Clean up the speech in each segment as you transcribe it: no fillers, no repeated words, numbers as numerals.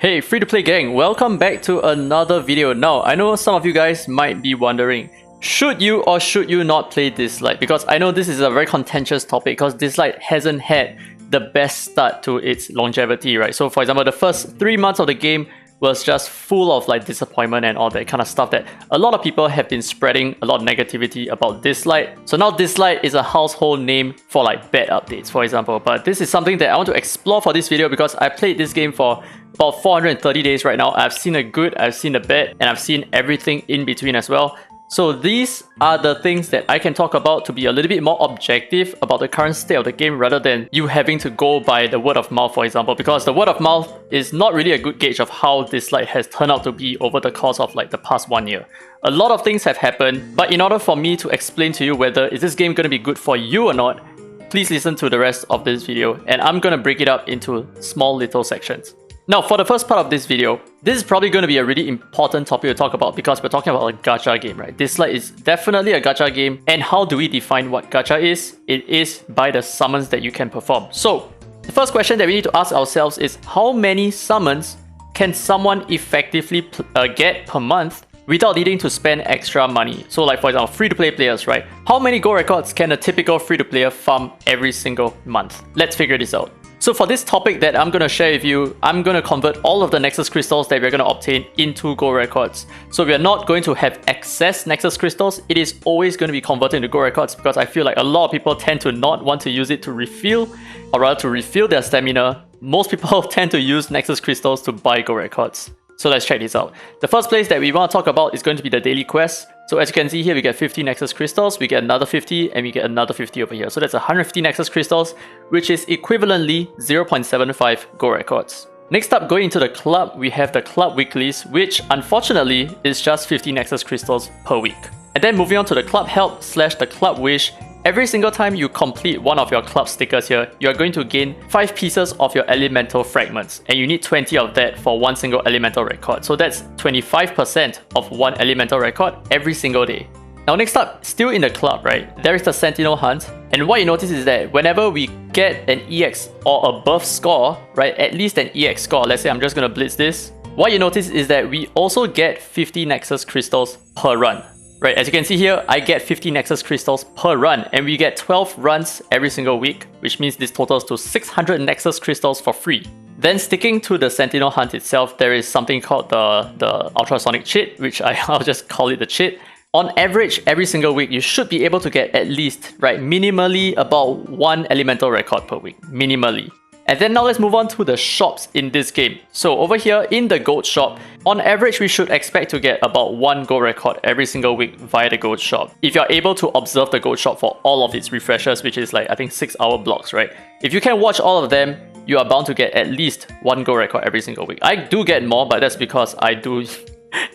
Hey free-to-play gang, welcome back to another video. Now, I know some of you guys might be wondering, should you or should you not play Dislyte? Because I know this is a very contentious topic because Dislyte hasn't had the best start to its longevity, right? So for example, the first 3 months of the game was just full of like disappointment and all that kind of stuff that a lot of people have been spreading a lot of negativity about Dislyte. So now Dislyte is a household name for like bad updates, for example. But this is something that I want to explore for this video because I played this game for about 430 days right now. I've seen the good, I've seen the bad, and I've seen everything in between as well. So these are the things that I can talk about to be a little bit more objective about the current state of the game rather than you having to go by the word of mouth, for example, because the word of mouth is not really a good gauge of how Dislyte has turned out to be over the course of like the past 1 year. A lot of things have happened, but in order for me to explain to you whether is this game going to be good for you or not, please listen to the rest of this video and I'm going to break it up into small little sections. Now, for the first part of this video, this is probably going to be a really important topic to talk about because we're talking about a gacha game, right? Dislyte is definitely a gacha game. And how do we define what gacha is? It is by the summons that you can perform. So, the first question that we need to ask ourselves is how many summons can someone effectively get per month without needing to spend extra money? So like for example, free-to-play players, right? How many gold records can a typical free-to-player farm every single month? Let's figure this out. So for this topic that I'm going to share with you, I'm going to convert all of the Nexus crystals that we're going to obtain into gold records. So we are not going to have excess Nexus crystals. It is always going to be converted into gold records because I feel like a lot of people tend to not want to use it to refill, or rather to refill their stamina. Most people tend to use Nexus crystals to buy gold records. So let's check this out. The first place that we want to talk about is going to be the daily quest. So as you can see here, we get 50 Nexus crystals, we get another 50, and we get another 50 over here. So that's 150 Nexus crystals, which is equivalently 0.75 gold records. Next up, going into the club, we have the club weeklies, which unfortunately is just 50 Nexus crystals per week. And then moving on to the club help / the club wish. Every single time you complete one of your club stickers here, you are going to gain 5 pieces of your elemental fragments, and you need 20 of that for one single elemental record. So that's 25% of one elemental record every single day. Now next up, still in the club, right, there is the Sentinel Hunt. And what you notice is that whenever we get an EX or above score, right, at least an EX score, let's say I'm just going to blitz this, what you notice is that we also get 50 Nexus crystals per run. Right, as you can see here, I get 50 Nexus crystals per run, and we get 12 runs every single week, which means this totals to 600 Nexus crystals for free. Then sticking to the Sentinel Hunt itself, there is something called the Ultrasonic cheat, which I'll just call it the cheat. On average, every single week, you should be able to get at least, right, minimally about 1 elemental record per week, minimally. And then now let's move on to the shops in this game. So over here in the gold shop, on average we should expect to get about 1 gold record every single week via the gold shop. If you're able to observe the gold shop for all of its refreshers, which is like I think 6-hour blocks, right? If you can watch all of them, you are bound to get at least 1 gold record every single week. I do get more, but that's because I do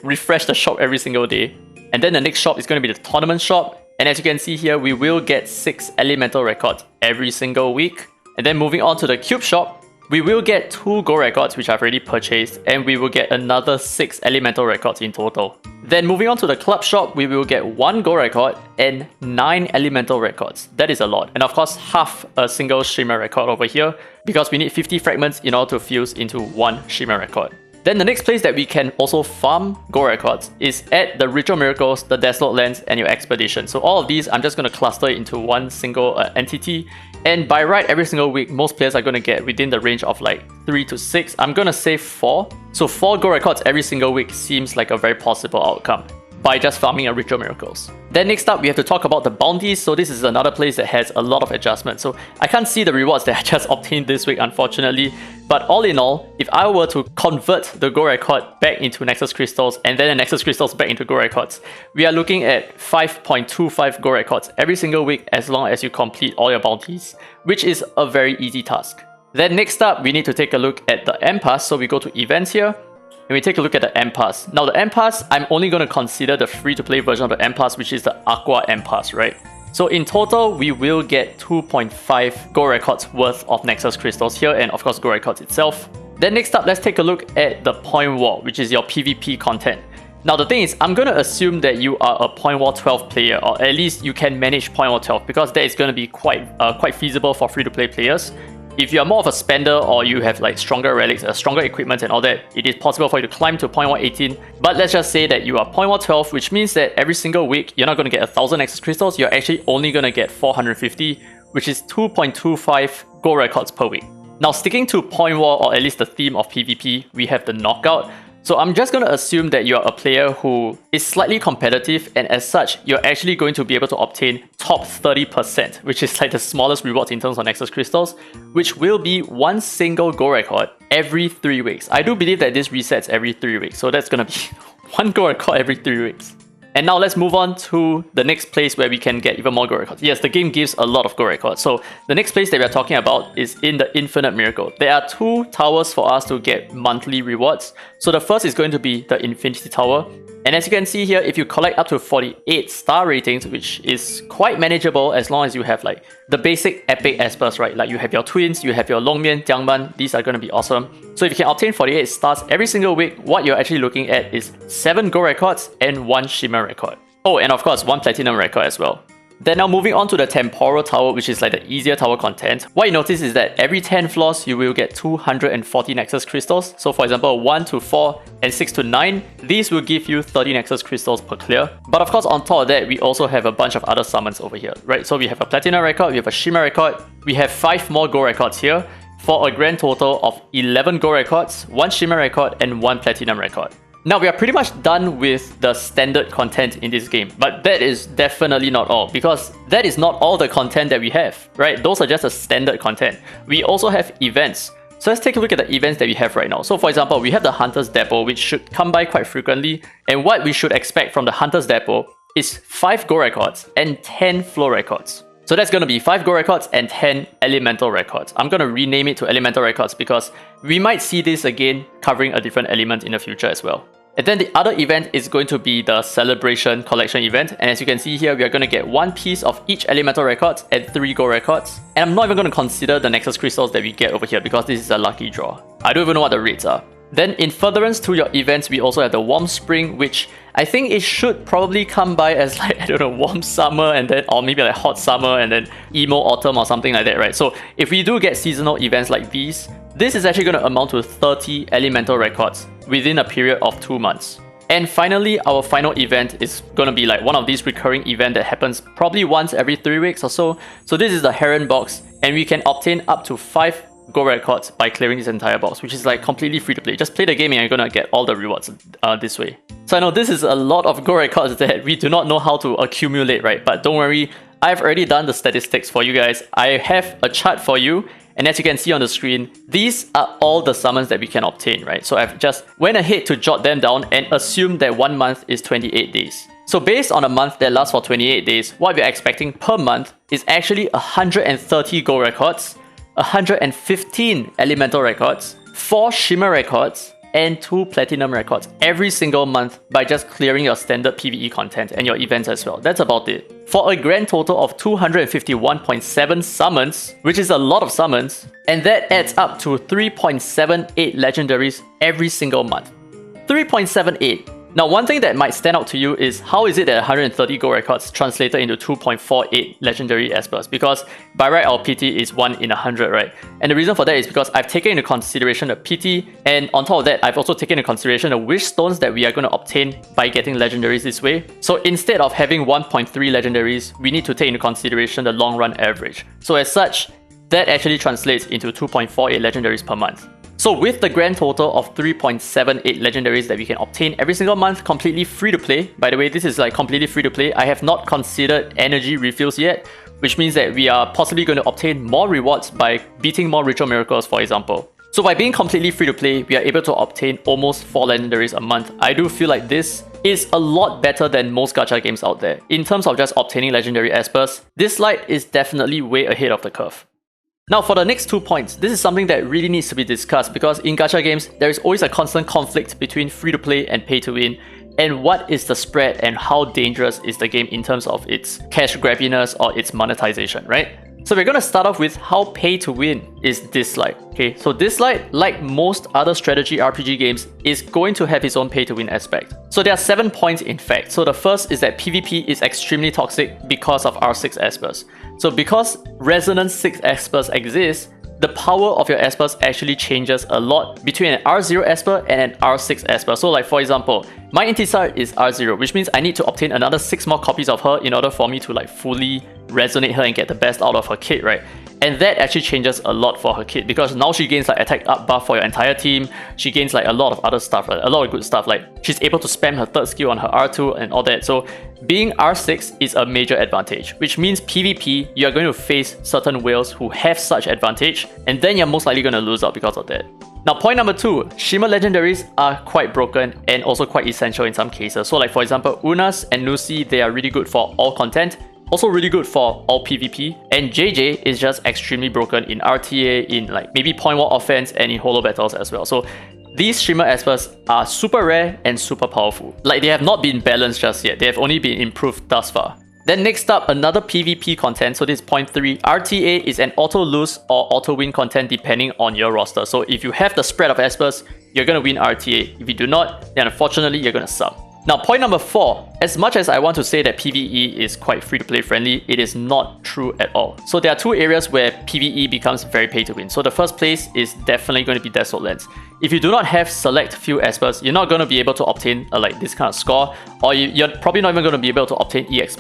refresh the shop every single day. And then the next shop is going to be the tournament shop. And as you can see here, we will get 6 elemental records every single week. And then moving on to the cube shop, we will get 2 gold records which I've already purchased, and we will get another 6 elemental records in total. Then moving on to the club shop, we will get 1 gold record and 9 elemental records. That is a lot. And of course, half a single shimmer record over here because we need 50 fragments in order to fuse into 1 shimmer record. Then the next place that we can also farm gold records is at the Ritual Miracles, the Desolate Lands, and your Expedition. So all of these, I'm just going to cluster into one single entity. And by right, every single week, most players are going to get within the range of like 3 to 6. I'm going to say 4. So 4 gold records every single week seems like a very possible outcome by just farming a Ritual Miracles. Then next up, we have to talk about the bounties. So this is another place that has a lot of adjustments. So I can't see the rewards that I just obtained this week, unfortunately. But all in all, if I were to convert the gold record back into Nexus crystals and then the Nexus crystals back into gold records, we are looking at 5.25 gold records every single week as long as you complete all your bounties, which is a very easy task. Then next up, we need to take a look at the M Pass. So we go to events here, and we take a look at the M Pass. Now the M Pass, I'm only going to consider the free-to-play version of the M Pass, which is the Aqua M Pass, right? So in total, we will get 2.5 gold records worth of Nexus crystals here, and of course gold records itself. Then next up, let's take a look at the point wall, which is your PvP content. Now the thing is, I'm going to assume that you are a Point War 12 player, or at least you can manage Point War 12, because that is going to be quite feasible for free-to-play players. If you are more of a spender or you have like stronger relics, stronger equipment and all that, it is possible for you to climb to 0.118. But let's just say that you are 0.112, which means that every single week you're not going to get 1000 Nexus Crystals, you're actually only going to get 450, which is 2.25 gold records per week. Now sticking to Point War, or at least the theme of PvP, we have the Knockout. So I'm just going to assume that you're a player who is slightly competitive, and as such, you're actually going to be able to obtain top 30%, which is like the smallest rewards in terms of Nexus Crystals, which will be one single gold record every 3 weeks. I do believe that this resets every 3 weeks, so that's going to be one gold record every 3 weeks. And now let's move on to the next place where we can get even more gold records. Yes, the game gives a lot of gold records. So the next place that we are talking about is in the Infinite Miracle. There are 2 towers for us to get monthly rewards. So the first is going to be the Infinity Tower. And as you can see here, if you collect up to 48 star ratings, which is quite manageable as long as you have like the basic epic espers, right? Like you have your twins, you have your Longmian, Jiangman, these are going to be awesome. So if you can obtain 48 stars every single week, what you're actually looking at is 7 gold records and 1 shimmer record. Oh, and of course, 1 platinum record as well. Then now moving on to the Temporal Tower, which is like the easier tower content. What you notice is that every 10 floors, you will get 240 Nexus Crystals. So for example, 1 to 4 and 6 to 9, these will give you 30 Nexus Crystals per clear. But of course, on top of that, we also have a bunch of other summons over here, right? So we have a Platinum record, we have a Shimmer record, we have 5 more gold records here, for a grand total of 11 gold records, 1 Shimmer record, and 1 Platinum record. Now we are pretty much done with the standard content in this game, but that is definitely not all, because that is not all the content that we have, right? Those are just the standard content. We also have events. So let's take a look at the events that we have right now. So for example, we have the Hunter's Depot, which should come by quite frequently, and what we should expect from the Hunter's Depot is 5 gold records and 10 flow records. So that's going to be 5 gold records and 10 elemental records. I'm going to rename it to elemental records because we might see this again covering a different element in the future as well. And then the other event is going to be the Celebration Collection event. And as you can see here, we are going to get 1 piece of each elemental records and 3 gold records. And I'm not even going to consider the Nexus Crystals that we get over here because this is a lucky draw. I don't even know what the rates are. Then in furtherance to your events, we also have the Warm Spring, which I think it should probably come by as like, I don't know, Warm Summer and then, or maybe like Hot Summer and then Emo Autumn or something like that, right? So if we do get seasonal events like these, this is actually going to amount to 30 elemental records within a period of 2 months. And finally, our final event is going to be like one of these recurring events that happens probably once every 3 weeks or so. So this is the Heron box, and we can obtain up to 5 gold records by clearing this entire box, which is like completely free to play. Just play the game and you're gonna get all the rewards this way. So I know this is a lot of gold records that we do not know how to accumulate, right? But don't worry, I've already done the statistics for you guys. I have a chart for you, and as you can see on the screen, these are all the summons that we can obtain, right? So I've just went ahead to jot them down and assume that 1 month is 28 days. So based on a month that lasts for 28 days, what we're expecting per month is actually 130 gold records, 115 elemental records, 4 shimmer records, and 2 platinum records every single month by just clearing your standard PvE content and your events as well. That's about it. For a grand total of 251.7 summons, which is a lot of summons, and that adds up to 3.78 legendaries every single month. 3.78. Now, one thing that might stand out to you is how is it that 130 gold records translated into 2.48 legendary espers? Because by right, our PT is 1 in 100, right? And the reason for that is because I've taken into consideration the PT, and on top of that, I've also taken into consideration the wish stones that we are going to obtain by getting legendaries this way. So instead of having 1.3 legendaries, we need to take into consideration the long run average. So as such, that actually translates into 2.48 legendaries per month. So with the grand total of 3.78 legendaries that we can obtain every single month, completely free to play. By the way, this is like completely free to play. I have not considered energy refills yet, which means that we are possibly going to obtain more rewards by beating more ritual miracles, for example. So by being completely free to play, we are able to obtain almost 4 legendaries a month. I do feel like this is a lot better than most gacha games out there. In terms of just obtaining legendary espers, Dislyte is definitely way ahead of the curve. Now for the next 2 points, this is something that really needs to be discussed because in gacha games, there is always a constant conflict between free-to-play and pay-to-win, and what is the spread and how dangerous is the game in terms of its cash grabbiness or its monetization, right? So we're going to start off with how pay-to-win is Dislyte. Okay, so Dislyte, like most other strategy RPG games, is going to have its own pay-to-win aspect. So there are 7 points in fact. So the first is that PvP is extremely toxic because of R6 espers. So because Resonance 6 espers exist, the power of your Espers actually changes a lot between an R0 Esper and an R6 Esper. So like for example, my Intisar is R0, which means I need to obtain another 6 more copies of her in order for me to like fully resonate her and get the best out of her kit, right? And that actually changes a lot for her kit, because now she gains like attack up buff for your entire team. She gains like a lot of other stuff, right? A lot of good stuff, like she's able to spam her third skill on her R2 and all that. So being R6 is a major advantage, which means PvP, you are going to face certain whales who have such advantage, and then you're most likely going to lose out because of that. Now, point number 2, Shimmer legendaries are quite broken and also quite essential in some cases. So like for example, Unas and Lucy, they are really good for all content, also really good for all PvP, and JJ is just extremely broken in RTA, in like maybe point war offense, and in holo battles as well. So these Shimmer Espers are super rare and super powerful. Like they have not been balanced just yet, they have only been improved thus far. Then next up, another PvP content, so this is point 3. RTA is an auto-lose or auto-win content depending on your roster. So if you have the spread of Espers, you're gonna win RTA. If you do not, then unfortunately you're gonna sub. Now, point number 4, as much as I want to say that PvE is quite free-to-play friendly, it is not true at all. So there are 2 areas where PvE becomes very pay-to-win. So the first place is definitely going to be Desolate Lands. If you do not have select few Espers, you're not going to be able to obtain like this kind of score, or you're probably not even going to be able to obtain EX++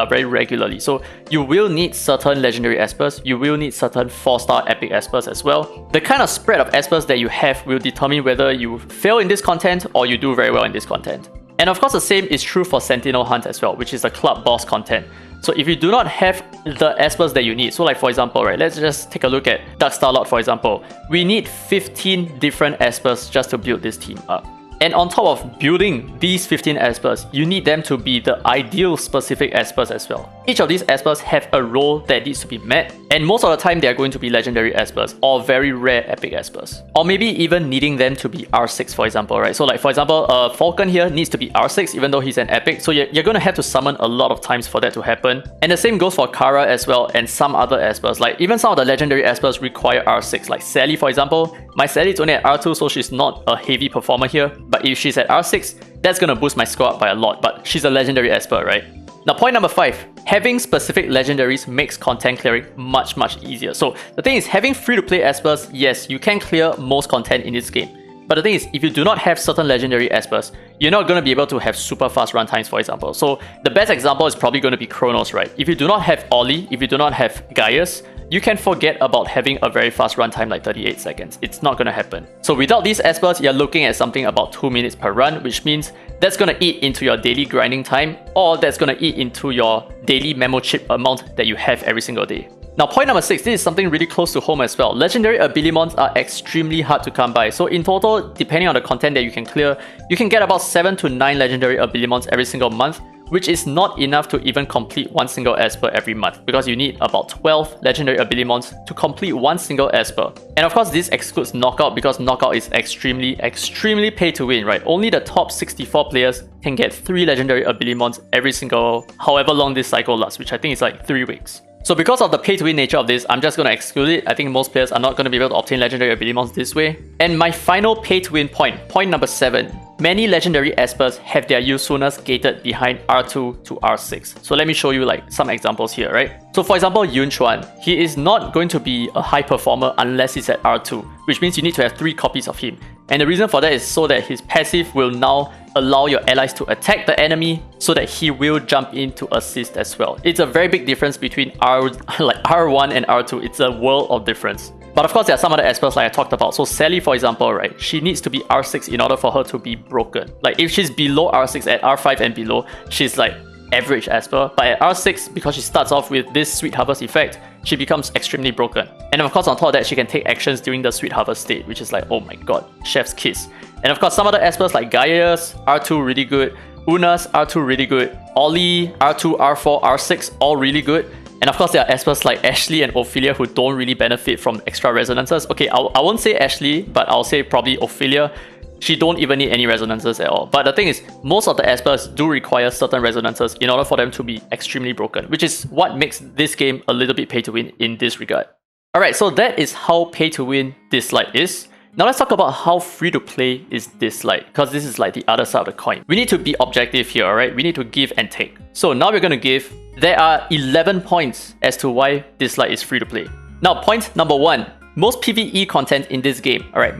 very regularly. So you will need certain legendary Espers, you will need certain 4-star epic Espers as well. The kind of spread of Espers that you have will determine whether you fail in this content or you do very well in this content. And of course, the same is true for Sentinel Hunt as well, which is the club boss content. So if you do not have the Espers that you need, so like for example, right, let's just take a look at Dark Starlord for example. We need 15 different Espers just to build this team up. And on top of building these 15 Espers, you need them to be the ideal specific Espers as well. Each of these Espers have a role that needs to be met, and most of the time they are going to be legendary Espers or very rare epic Espers. Or maybe even needing them to be R6 for example, right? So like for example, Falcon here needs to be R6 even though he's an epic, so you're going to have to summon a lot of times for that to happen. And the same goes for Kara as well, and some other Espers. Like even some of the legendary Espers require R6, like Sally for example. My Sally is only at R2, so she's not a heavy performer here, but if she's at R6, that's gonna boost my score up by a lot, but she's a legendary Esper, right? Now, point number 5, having specific legendaries makes content clearing much easier. So the thing is, having free-to-play Espers, yes, you can clear most content in this game. But the thing is, if you do not have certain legendary Espers, you're not going to be able to have super fast runtimes, for example. So the best example is probably going to be Chronos, right? If you do not have Ollie, if you do not have Gaius, you can forget about having a very fast runtime like 38 seconds. It's not going to happen. So without these Espers, you're looking at something about 2 minutes per run, which means that's going to eat into your daily grinding time, or that's going to eat into your daily memo chip amount that you have every single day. Now, point number 6, this is something really close to home as well. Legendary Abilimons are extremely hard to come by. So in total, depending on the content that you can clear, you can get about 7 to 9 Legendary Abilimons every single month, which is not enough to even complete one single Esper every month, because you need about 12 Legendary Abilimons to complete one single Esper. And of course, this excludes Knockout, because Knockout is extremely pay to win, right? Only the top 64 players can get 3 Legendary Abilimons every single, however long this cycle lasts, which I think is like 3 weeks. So because of the pay-to-win nature of this, I'm just going to exclude it. I think most players are not going to be able to obtain Legendary Abilimons this way. And my final pay-to-win point number 7. Many Legendary Espers have their usefulness gated behind R2 to R6. So let me show you like some examples here, right? So for example, Yun Chuan, he is not going to be a high performer unless he's at R2, which means you need to have 3 copies of him. And the reason for that is so that his passive will now allow your allies to attack the enemy, so that he will jump in to assist as well. It's a very big difference between R1 and R2. It's a world of difference. But of course, there are some other Espers like I talked about. So Sally, for example, right? She needs to be R6 in order for her to be broken. Like if she's below R6 at R5 and below, she's like average Esper. But at R6, because she starts off with this Sweet Harvest effect, she becomes extremely broken. And of course, on top of that, she can take actions during the Sweet Harvest state, which is like, oh my god, chef's kiss. And of course, some other Espers like Gaius, R2 really good, Unas, R2 really good, Ollie, R2, R4, R6, all really good. And of course, there are Espers like Ashley and Ophelia who don't really benefit from extra resonances. Okay, I won't say Ashley, but I'll say probably Ophelia. She don't even need any resonances at all. But the thing is, most of the Espers do require certain resonances in order for them to be extremely broken, which is what makes this game a little bit pay to win in this regard. Alright, so that is how pay to win Dislyte is. Now let's talk about how free to play is Dislyte, because this is like the other side of the coin. We need to be objective here, alright? We need to give and take. So now we're going to give, there are 11 points as to why Dislyte is free to play. Now, point number 1. Most PvE content in this game, alright,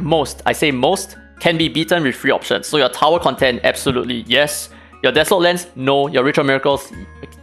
I say most, can be beaten with free options. So your tower content, absolutely yes. Your Desolate Lands, no. Your Ritual Miracles,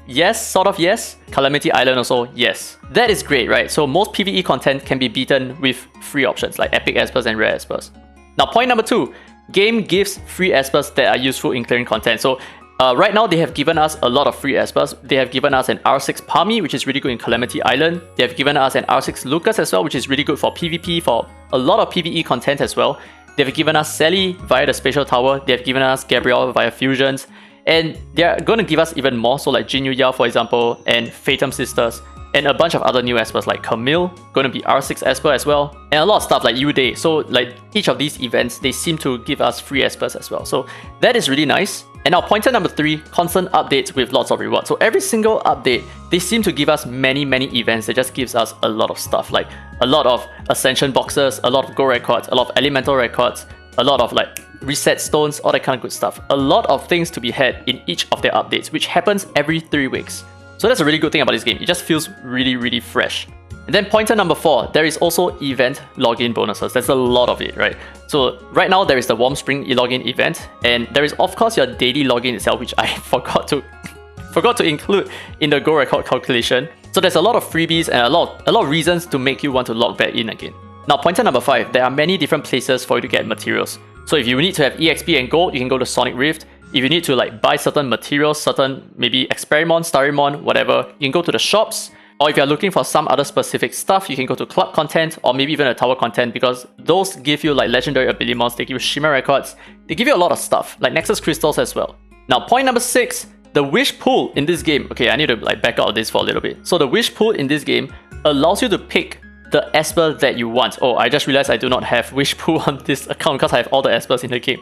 yes, sort of yes. Calamity Island also, yes. That is great, right? So most PvE content can be beaten with free options like epic espers and rare espers. Now, point number 2. Game gives free espers that are useful in clearing content. So right now, they have given us a lot of free espers. They have given us an R6 Palmy, which is really good in Calamity Island. They have given us an R6 Lucas as well, which is really good for PvP, for a lot of PvE content as well. They've given us Sally via the Spatial Tower. They've given us Gabrielle via Fusions. And they're going to give us even more, so like Jin Yu Yao, for example, and Phantom Sisters, and a bunch of other new espers like Camille, going to be R6 esper as well, and a lot of stuff like Uday. So like each of these events, they seem to give us free espers as well. So that is really nice. And now pointer number 3, constant updates with lots of rewards. So every single update, they seem to give us many events that just gives us a lot of stuff, like a lot of Ascension boxes, a lot of Go records, a lot of Elemental records, a lot of like reset stones, all that kind of good stuff. A lot of things to be had in each of their updates, which happens every 3 weeks. So that's a really good thing about this game. It just feels really fresh. And then pointer number 4, there is also event login bonuses. There's a lot of it, right? So right now there is the Warm Spring login event, and there is of course your daily login itself, which I forgot to include in the Go record calculation. So there's a lot of freebies and a lot of reasons to make you want to log back in again. Now, pointer number 5, there are many different places for you to get materials. So if you need to have EXP and gold, you can go to Sonic Rift. If you need to like buy certain materials, certain maybe Experimon, Starimon, whatever, you can go to the shops. Or if you're looking for some other specific stuff, you can go to club content or maybe even a tower content, because those give you like legendary ability mods, they give you shimmer records, they give you a lot of stuff, like Nexus crystals as well. Now, point number 6, the wish pool in this game. Okay, I need to like back out of this for a little bit. So the wish pool in this game allows you to pick the esper that you want. Oh, I just realized I do not have wish pool on this account because I have all the espers in the game.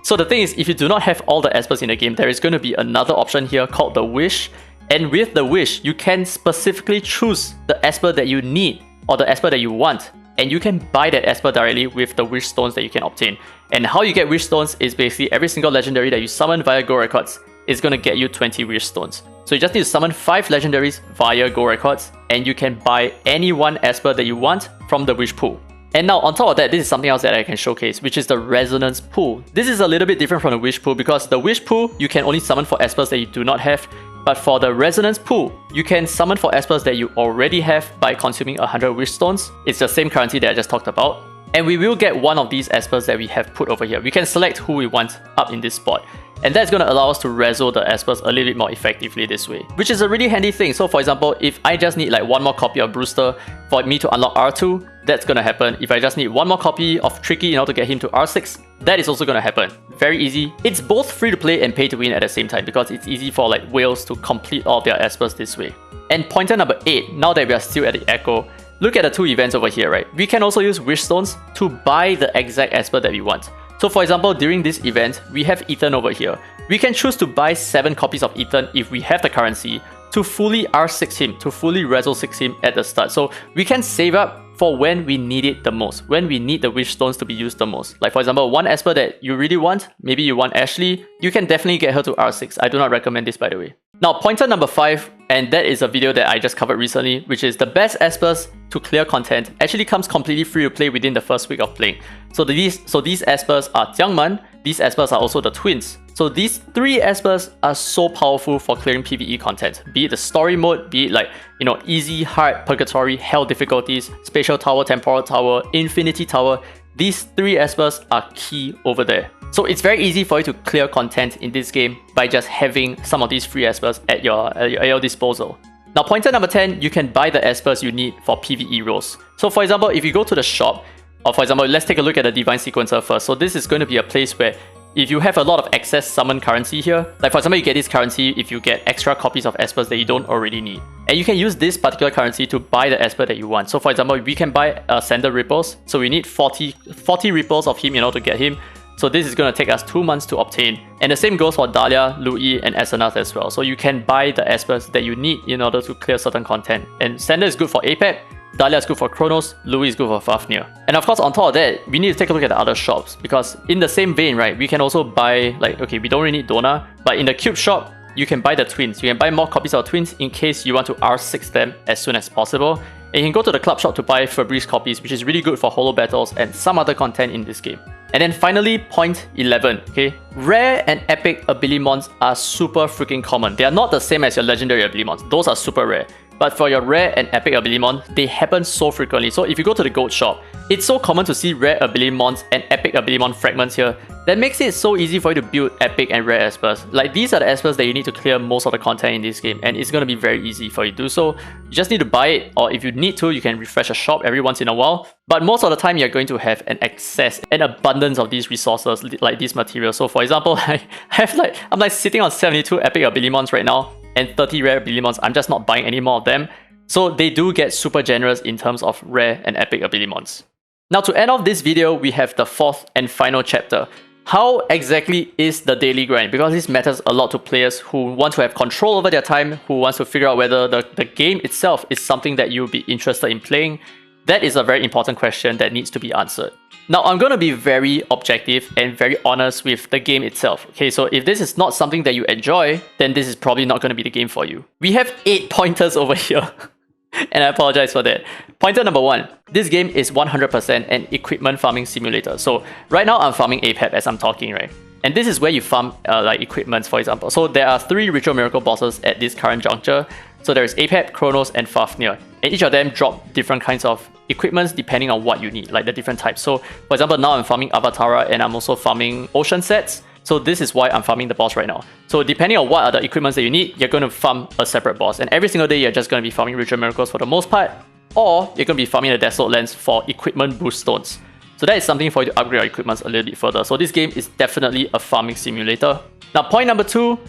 So the thing is, if you do not have all the espers in the game, there is going to be another option here called the wish. And with the wish, you can specifically choose the esper that you need or the esper that you want. And you can buy that esper directly with the wish stones that you can obtain. And how you get wish stones is basically every single legendary that you summon via Go records is going to get you 20 wish stones. So you just need to summon 5 legendaries via Go records, and you can buy any one esper that you want from the wish pool. And now on top of that, this is something else that I can showcase, which is the resonance pool. This is a little bit different from the wish pool because the wish pool, you can only summon for espers that you do not have. But for the resonance pool, you can summon for espers that you already have by consuming 100 wish stones. It's the same currency that I just talked about. And we will get one of these espers that we have put over here. We can select who we want up in this spot. And that's going to allow us to reso the espers a little bit more effectively this way, which is a really handy thing. So for example, if I just need like one more copy of Brewster for me to unlock R2, that's going to happen. If I just need one more copy of Tricky in order to get him to R6, that is also going to happen. Very easy. It's both free to play and pay to win at the same time because it's easy for like whales to complete all of their espers this way. And pointer number 8, now that we are still at the Echo, look at the 2 events over here, right? We can also use wish stones to buy the exact esper that we want. So for example, during this event, we have Ethan over here. We can choose to buy 7 copies of Ethan if we have the currency to fully R6 him, to fully Reso 6 him at the start. So we can save up for when we need it the most, when we need the wish stones to be used the most. Like for example, one esper that you really want, maybe you want Ashley, you can definitely get her to R6. I do not recommend this, by the way. Now, pointer number 5, and that is a video that I just covered recently, which is the best espers to clear content actually comes completely free to play within the first week of playing. So these espers are Jiangman, these espers are also the twins. So these 3 espers are so powerful for clearing PvE content, be it the story mode, be it like, you know, easy, hard, purgatory, hell difficulties, spatial tower, temporal tower, infinity tower. These 3 espers are key over there. So it's very easy for you to clear content in this game by just having some of these free espers at your disposal. Now, pointer number 10, you can buy the espers you need for PvE roles. So for example, if you go to the shop, or for example, let's take a look at the Divine Sequencer first. So this is going to be a place where if you have a lot of excess summon currency here, like for example, you get this currency if you get extra copies of espers that you don't already need. And you can use this particular currency to buy the esper that you want. So for example, we can buy Sender Ripples. So we need 40 Ripples of him in order to get him. So this is going to take us 2 months to obtain. And the same goes for Dahlia, Louis, and Asenath as well. So you can buy the espers that you need in order to clear certain content. And Sender is good for Apex, Dahlia is good for Kronos, Louis is good for Fafnir. And of course, on top of that, we need to take a look at the other shops. Because in the same vein, right, we can also buy, like, okay, we don't really need Dona, but in the Cube shop, you can buy the twins. You can buy more copies of twins in case you want to R6 them as soon as possible. And you can go to the club shop to buy Fabrice copies, which is really good for holo battles and some other content in this game. And then finally, point 11, okay? Rare and epic abilimons are super freaking common. They are not the same as your legendary abilimons. Those are super rare. But for your rare and epic abilimon, they happen so frequently. So if you go to the gold shop, it's so common to see rare abilimons and epic abilimon fragments here. That makes it so easy for you to build epic and rare espers. Like, these are the espers that you need to clear most of the content in this game, and it's going to be very easy for you to do so. You just need to buy it, or if you need to, you can refresh a shop every once in a while. But most of the time, you're going to have an excess, an abundance of these resources, like these materials. So for example, I'm like sitting on 72 epic abilimons right now, and 30 rare abilimons. I'm just not buying any more of them. So they do get super generous in terms of rare and epic abilimons. Now, to end off this video, we have the fourth and final chapter. How exactly is the daily grind? Because this matters a lot to players who want to have control over their time, who wants to figure out whether the game itself is something that you'll be interested in playing. That is a very important question that needs to be answered. Now, I'm going to be very objective and very honest with the game itself. Okay, so if this is not something that you enjoy, then this is probably not going to be the game for you. We have 8 pointers over here. And I apologize for that. Pointer number 1. This game is 100% an equipment farming simulator. So right now I'm farming APEP as I'm talking, right? And this is where you farm like equipments, for example. So there are 3 Ritual Miracle bosses at this current juncture. So there is APEP, Chronos, and Fafnir. And each of them drop different kinds of equipments depending on what you need, like the different types. So for example, now I'm farming Avatara and I'm also farming Ocean sets. So this is why I'm farming the boss right now. So depending on what are the equipments that you need, you're going to farm a separate boss. And every single day, you're just going to be farming Ritual Miracles for the most part. Or you're going to be farming the Desolate Lands for equipment boost stones. So that is something for you to upgrade your equipments a little bit further. So this game is definitely a farming simulator. Now, point number 2,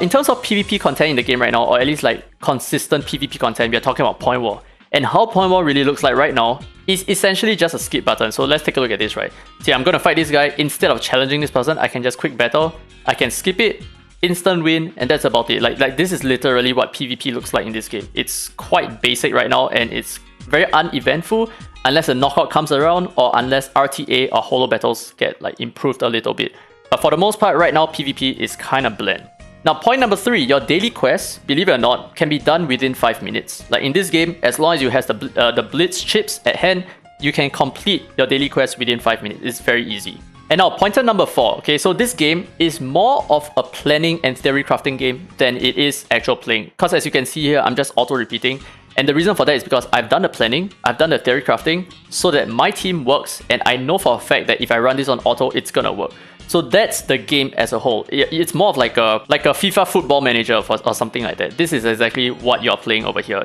in terms of PvP content in the game right now, or at least like consistent PvP content, we are talking about Point War. And how Point War really looks like right now is essentially just a skip button. So let's take a look at this, right? See, I'm going to fight this guy. Instead of challenging this person, I can just quick battle. I can skip it, instant win, and that's about it. Like this is literally what PvP looks like in this game. It's quite basic right now, and it's very uneventful unless a knockout comes around or unless RTA or holo battles get like improved a little bit. But for the most part, right now, PvP is kind of bland. Now, point number 3, your daily quests, believe it or not, can be done within 5 minutes. Like in this game, as long as you have the Blitz chips at hand, you can complete your daily quest within 5 minutes. It's very easy. And now, pointer number 4. Okay, so this game is more of a planning and theory crafting game than it is actual playing. Because as you can see here, I'm just auto-repeating. And the reason for that is because I've done the planning, I've done the theory crafting, so that my team works, and I know for a fact that if I run this on auto, it's gonna work. So that's the game as a whole. It's more of like a FIFA football manager or something like that. This is exactly what you're playing over here.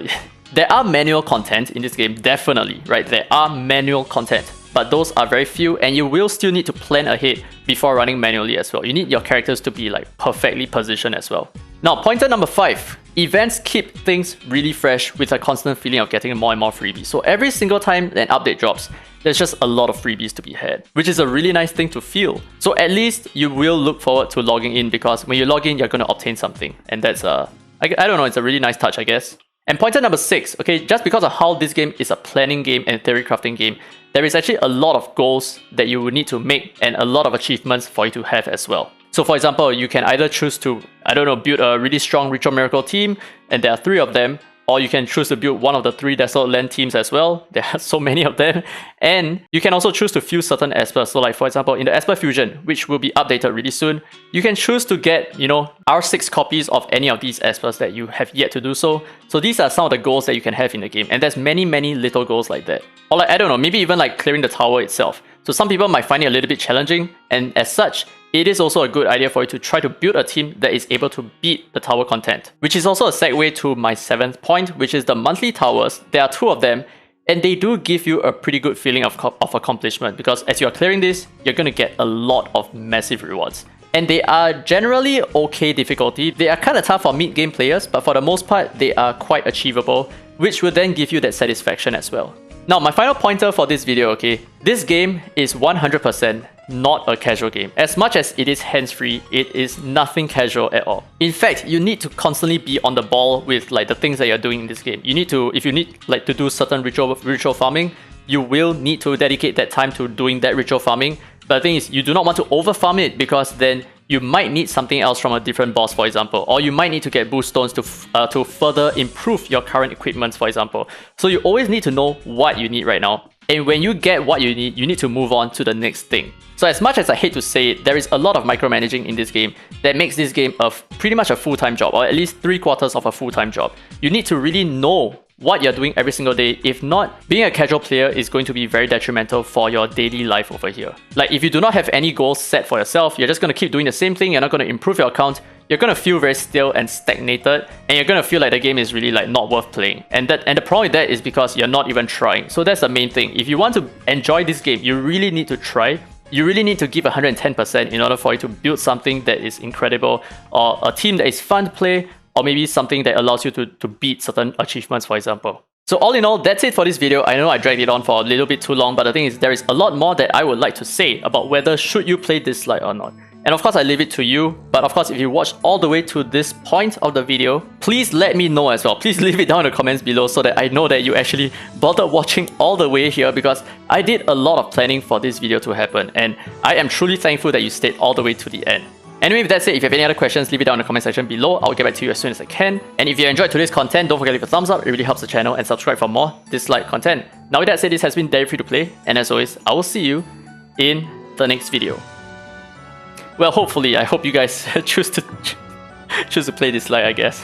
There are manual content in this game, definitely, right? There are manual content, but those are very few, and you will still need to plan ahead before running manually as well. You need your characters to be like perfectly positioned as well. Now, pointer number 5. Events keep things really fresh with a constant feeling of getting more and more freebies. So every single time an update drops, there's just a lot of freebies to be had, which is a really nice thing to feel. So at least you will look forward to logging in, because when you log in, you're going to obtain something. And that's I don't know, it's a really nice touch, I guess. And pointer number 6, okay, just because of how this game is a planning game and theory crafting game, there is actually a lot of goals that you will need to make and a lot of achievements for you to have as well. So for example, you can either choose to, I don't know, build a really strong Ritual Miracle team, and there are 3 of them, or you can choose to build one of the 3 Desolate Land teams as well. There are so many of them. And you can also choose to fuse certain espers. So like for example, in the Esper Fusion, which will be updated really soon, you can choose to get, you know, R6 copies of any of these espers that you have yet to do so. So these are some of the goals that you can have in the game. And there's many, many little goals like that. Or like, I don't know, maybe even like clearing the tower itself. So some people might find it a little bit challenging, and as such, it is also a good idea for you to try to build a team that is able to beat the tower content. Which is also a segue to my 7th point, which is the monthly towers. There are 2 of them, and they do give you a pretty good feeling of accomplishment, because as you are clearing this, you're going to get a lot of massive rewards. And they are generally okay difficulty. They are kind of tough for mid-game players, but for the most part, they are quite achievable, which will then give you that satisfaction as well. Now, my final pointer for this video, okay, this game is 100% not a casual game. As much as it is hands-free, it is nothing casual at all. In fact, you need to constantly be on the ball with like the things that you're doing in this game. You need to, if you need like to do certain ritual farming, you will need to dedicate that time to doing that ritual farming. But the thing is, you do not want to over farm it, because then you might need something else from a different boss, for example, or you might need to get boost stones to further improve your current equipment, for example. So you always need to know what you need right now. And when you get what you need to move on to the next thing. So as much as I hate to say it, there is a lot of micromanaging in this game that makes this game pretty much a full-time job, or at least 3/4 of a full-time job. You need to really know what you're doing every single day. If not, being a casual player is going to be very detrimental for your daily life over here. Like, if you do not have any goals set for yourself, you're just going to keep doing the same thing, you're not going to improve your account, you're going to feel very stale and stagnated, and you're going to feel like the game is really like not worth playing. And the problem with that is because you're not even trying. So that's the main thing. If you want to enjoy this game, you really need to try. You really need to give 110% in order for you to build something that is incredible, or a team that is fun to play, or maybe something that allows you to beat certain achievements, for example. So all in all, that's it for this video. I know I dragged it on for a little bit too long, but the thing is, there is a lot more that I would like to say about whether should you play Dislyte or not. And of course, I leave it to you. But of course, if you watched all the way to this point of the video, please let me know as well. Please leave it down in the comments below so that I know that you actually bothered watching all the way here, because I did a lot of planning for this video to happen. And I am truly thankful that you stayed all the way to the end. Anyway, with that said, if you have any other questions, leave it down in the comment section below. I'll get back to you as soon as I can. And if you enjoyed today's content, don't forget to leave a thumbs up. It really helps the channel, and subscribe for more Dislyte content. Now with that said, this has been Dairy Free to Play, and as always, I will see you in the next video. Well, hopefully, I hope you guys choose to play Dislyte, I guess.